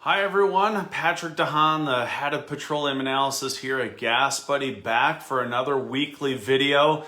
Hi everyone, Patrick De Haan, the head of petroleum analysis here at GasBuddy, back for another weekly video.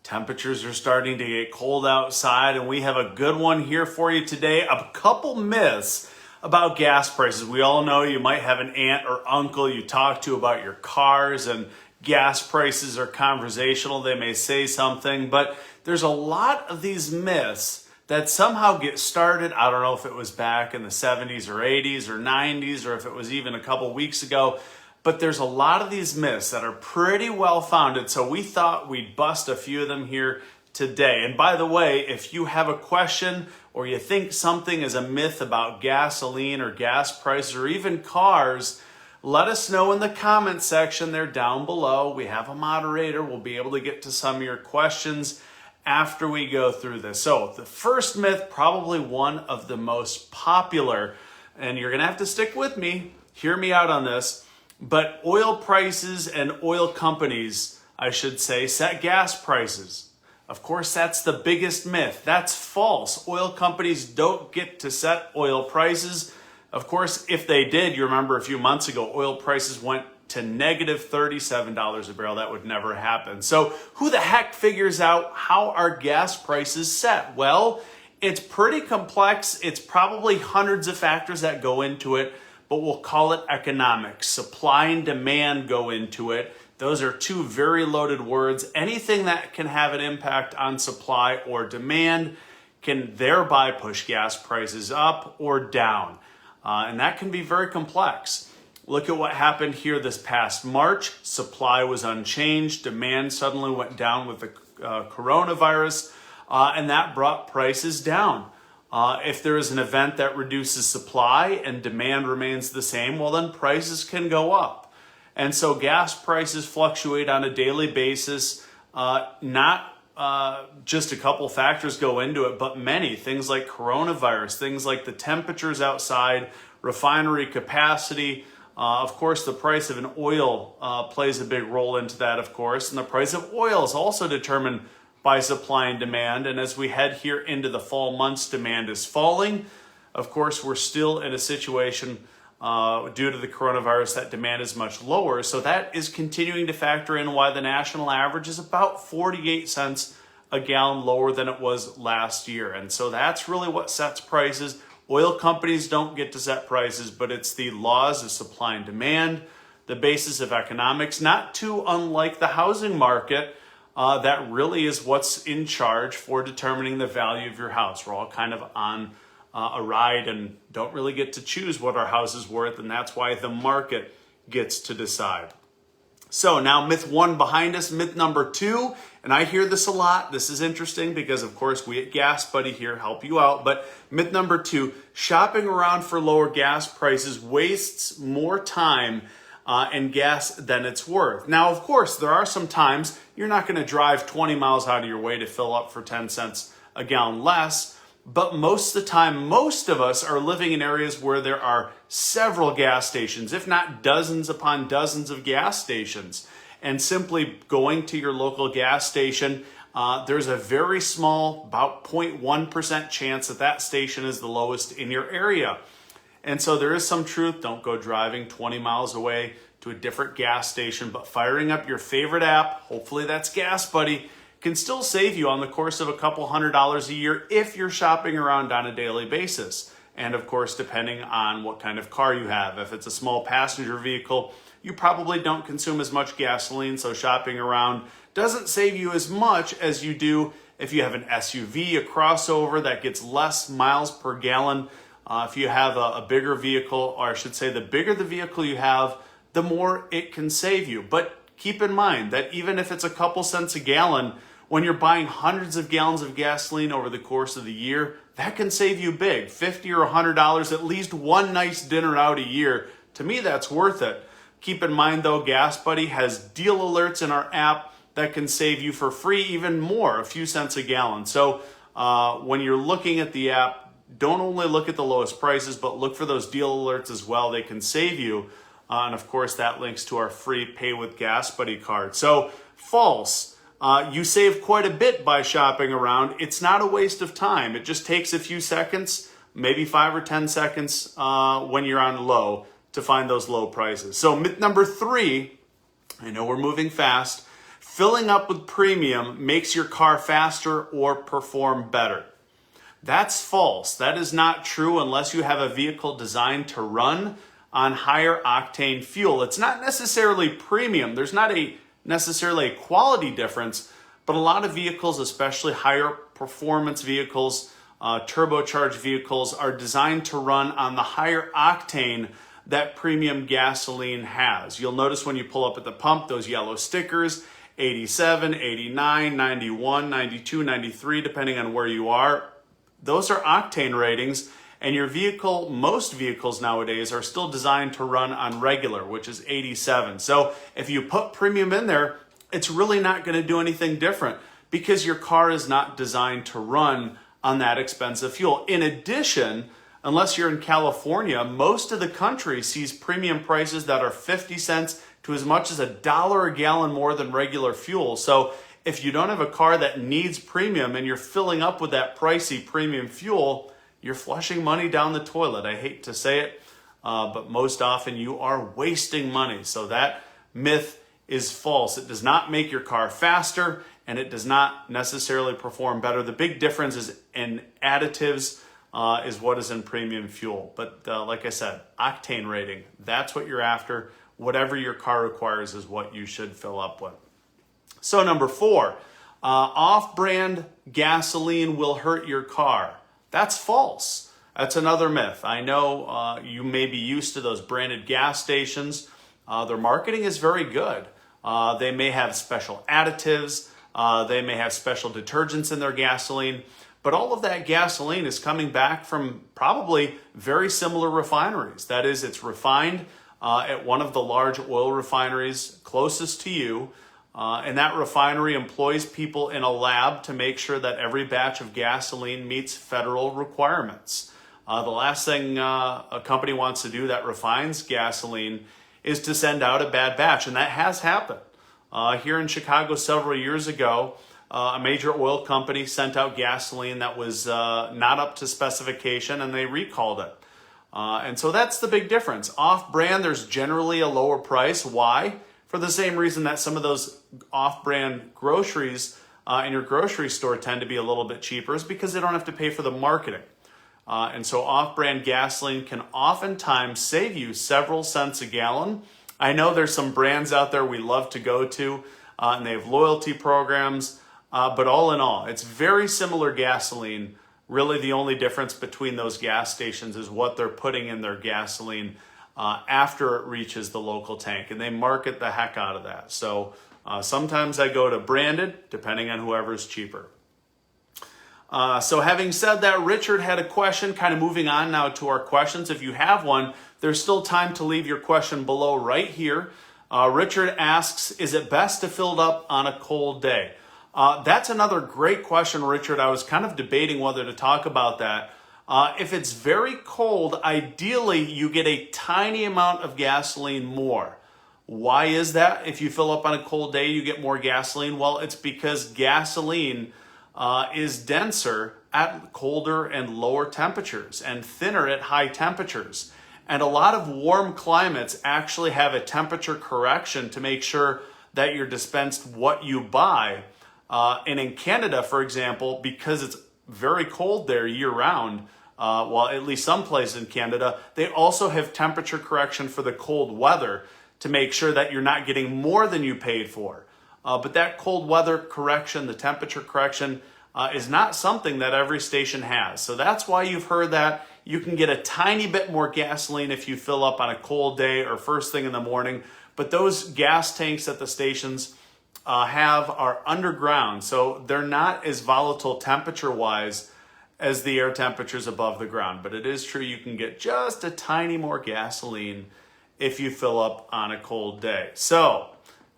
Temperatures are starting to get cold outside and we have a good one here for you today. A couple myths about gas prices. We all know you might have an aunt or uncle you talk to about your cars, and gas prices are conversational. They may say something, but there's a lot of these myths that somehow get started. I don't know if it was back in the 70s or 80s or 90s, or if it was even a couple weeks ago, but there's a lot of these myths that are pretty well founded, so we thought we'd bust a few of them here today. And by the way, if you have a question or you think something is a myth about gasoline or gas prices or even cars, let us know in the comment section there down below. We have a moderator. We'll be able to get to some of your questions after we go through this. So the first myth, probably one of the most popular, and you're gonna have to stick with me, hear me out on this, but oil prices and oil companies, I should say, set gas prices. Of course, that's the biggest myth. That's false. Oil companies don't get to set oil prices. Of course, if they did, you remember a few months ago, oil prices went to negative $37 a barrel. That would never happen. So who the heck figures out how our gas prices set? Well, it's pretty complex. It's probably hundreds of factors that go into it, but we'll call it economics. Supply and demand go into it. Those are two very loaded words. Anything that can have an impact on supply or demand can thereby push gas prices up or down. And that can be very complex. Look at what happened here this past March. Supply was unchanged. Demand suddenly went down with the coronavirus, and that brought prices down. If there is an event that reduces supply and demand remains the same, well, then prices can go up. And so gas prices fluctuate on a daily basis. Not just a couple factors go into it, but many. Things like coronavirus, things like the temperatures outside, refinery capacity. Of course, the price of an oil plays a big role into that, of course. And the price of oil is also determined by supply and demand. And as we head here into the fall months, demand is falling. Of course, we're still in a situation due to the coronavirus that demand is much lower. So that is continuing to factor in why the national average is about 48 cents a gallon lower than it was last year. And so that's really what sets prices. Oil companies don't get to set prices, but it's the laws of supply and demand, the basis of economics, not too unlike the housing market, that really is what's in charge for determining the value of your house. We're all kind of on a ride and don't really get to choose what our house is worth, and that's why the market gets to decide. So now myth one behind us, myth number two, and I hear this a lot. This is interesting because, of course, we at GasBuddy here help you out. But myth number two, shopping around for lower gas prices wastes more time and gas than it's worth. Now, of course, there are some times you're not going to drive 20 miles out of your way to fill up for 10 cents a gallon less. But most of the time, most of us are living in areas where there are several gas stations, if not dozens upon dozens of gas stations. And simply going to your local gas station, there's a very small, about 0.1% chance that that station is the lowest in your area. And so there is some truth. Don't go driving 20 miles away to a different gas station, but firing up your favorite app, hopefully that's GasBuddy, can still save you on the course of a couple $100s a year if you're shopping around on a daily basis. And of course, depending on what kind of car you have. If it's a small passenger vehicle, you probably don't consume as much gasoline, so shopping around doesn't save you as much as you do if you have an SUV, a crossover that gets less miles per gallon. If you have a bigger vehicle, or I should say the bigger the vehicle you have, the more it can save you. But keep in mind that even if it's a couple cents a gallon, when you're buying hundreds of gallons of gasoline over the course of the year, that can save you big, $50 or $100, at least one nice dinner out a year. To me, that's worth it. Keep in mind though, GasBuddy has deal alerts in our app that can save you for free even more, a few cents a gallon. So when you're looking at the app, don't only look at the lowest prices, but look for those deal alerts as well. They can save you. And of course, that links to our free Pay with GasBuddy card. So false. You save quite a bit by shopping around. It's not a waste of time. It just takes a few seconds maybe 5 or 10 seconds when you're on low to find those low prices. So myth number 3, I know we're moving fast, filling up with premium makes your car faster or perform better. That's false. That is not true unless you have a vehicle designed to run on higher octane fuel. It's not necessarily premium. There's not necessarily a quality difference, but a lot of vehicles, especially higher performance vehicles, turbocharged vehicles, are designed to run on the higher octane that premium gasoline has. You'll notice when you pull up at the pump, those yellow stickers, 87, 89, 91, 92, 93, depending on where you are. Those are octane ratings, and your vehicle, most vehicles nowadays, are still designed to run on regular, which is 87. So if you put premium in there, it's really not going to do anything different because your car is not designed to run on that expensive fuel. In addition, unless you're in California, most of the country sees premium prices that are 50 cents to as much as $1 a gallon more than regular fuel. So if you don't have a car that needs premium and you're filling up with that pricey premium fuel, you're flushing money down the toilet. I hate to say it, but most often you are wasting money. So that myth is false. It does not make your car faster, and it does not necessarily perform better. The big difference is in additives is what is in premium fuel. But like I said, octane rating, that's what you're after. Whatever your car requires is what you should fill up with. So number 4, off-brand gasoline will hurt your car. That's false. That's another myth. I know you may be used to those branded gas stations. Their marketing is very good. They may have special additives. They may have special detergents in their gasoline. But all of that gasoline is coming back from probably very similar refineries. That is, it's refined at one of the large oil refineries closest to you. And that refinery employs people in a lab to make sure that every batch of gasoline meets federal requirements. The last thing a company wants to do that refines gasoline is to send out a bad batch, and that has happened. Here in Chicago several years ago, a major oil company sent out gasoline that was not up to specification, and they recalled it. And so that's the big difference. Off-brand, there's generally a lower price. Why? For the same reason that some of those off-brand groceries in your grocery store tend to be a little bit cheaper, is because they don't have to pay for the marketing. And so off-brand gasoline can oftentimes save you several cents a gallon. I know there's some brands out there we love to go to, and they have loyalty programs, but all in all, it's very similar gasoline. Really, the only difference between those gas stations is what they're putting in their gasoline after it reaches the local tank, and they market the heck out of that. So sometimes I go to branded, depending on whoever's cheaper. So having said that, Richard had a question, kind of moving on now to our questions. If you have one, there's still time to leave your question below right here. Richard asks, is it best to fill it up on a cold day? That's another great question, Richard. I was kind of debating whether to talk about that. If it's very cold, ideally you get a tiny amount of gasoline more. Why is that? If you fill up on a cold day, you get more gasoline. Well, it's because gasoline is denser at colder and lower temperatures and thinner at high temperatures. And a lot of warm climates actually have a temperature correction to make sure that you're dispensed what you buy. And in Canada, for example, because it's very cold there year-round, well, at least some places in Canada, they also have temperature correction for the cold weather to make sure that you're not getting more than you paid for. But that cold weather correction, the temperature correction, is not something that every station has. So that's why you've heard that you can get a tiny bit more gasoline if you fill up on a cold day or first thing in the morning. But those gas tanks that the stations have are underground, so they're not as volatile temperature-wise as the air temperatures above the ground. But it is true you can get just a tiny more gasoline if you fill up on a cold day. So,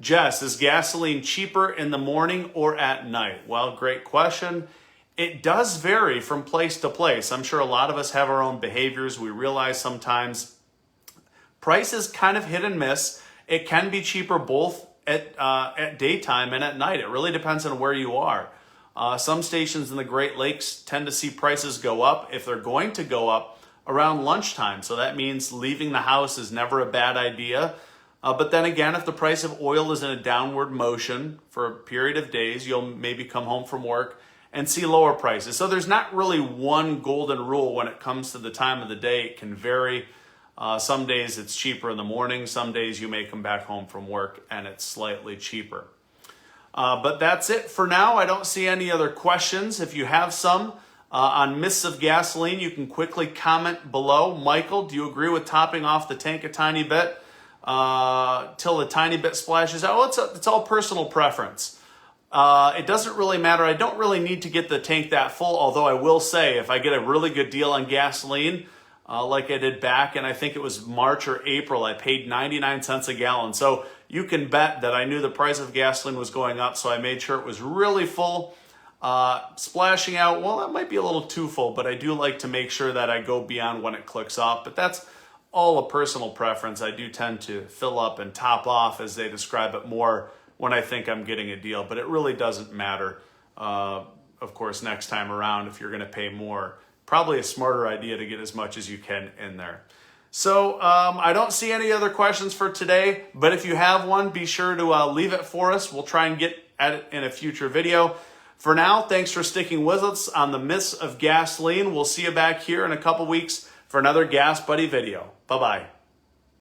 Jess, is gasoline cheaper in the morning or at night? Well, great question. It does vary from place to place. I'm sure a lot of us have our own behaviors. We realize sometimes price is kind of hit and miss. It can be cheaper both at daytime and at night. It really depends on where you are. Some stations in the Great Lakes tend to see prices go up if they're going to go up around lunchtime. So that means leaving the house is never a bad idea. But then again, if the price of oil is in a downward motion for a period of days, you'll maybe come home from work and see lower prices. So there's not really one golden rule when it comes to the time of the day. It can vary. Some days it's cheaper in the morning. Some days you may come back home from work and it's slightly cheaper. But that's it for now. I don't see any other questions. If you have some on myths of gasoline, you can quickly comment below. Michael, do you agree with topping off the tank a tiny bit till a tiny bit splashes out? Well, it's all personal preference. It doesn't really matter. I don't really need to get the tank that full, although I will say if I get a really good deal on gasoline, like I did back in, I think it was March or April, I paid 99 cents a gallon. So you can bet that I knew the price of gasoline was going up, so I made sure it was really full. Splashing out, well, that might be a little too full, but I do like to make sure that I go beyond when it clicks off. But that's all a personal preference. I do tend to fill up and top off, as they describe it, more when I think I'm getting a deal. But it really doesn't matter, of course, next time around if you're going to pay more. Probably a smarter idea to get as much as you can in there. So I don't see any other questions for today, but if you have one, be sure to leave it for us. We'll try and get at it in a future video. For now, thanks for sticking with us on the myths of gasoline. We'll see you back here in a couple weeks for another GasBuddy video. Bye-bye.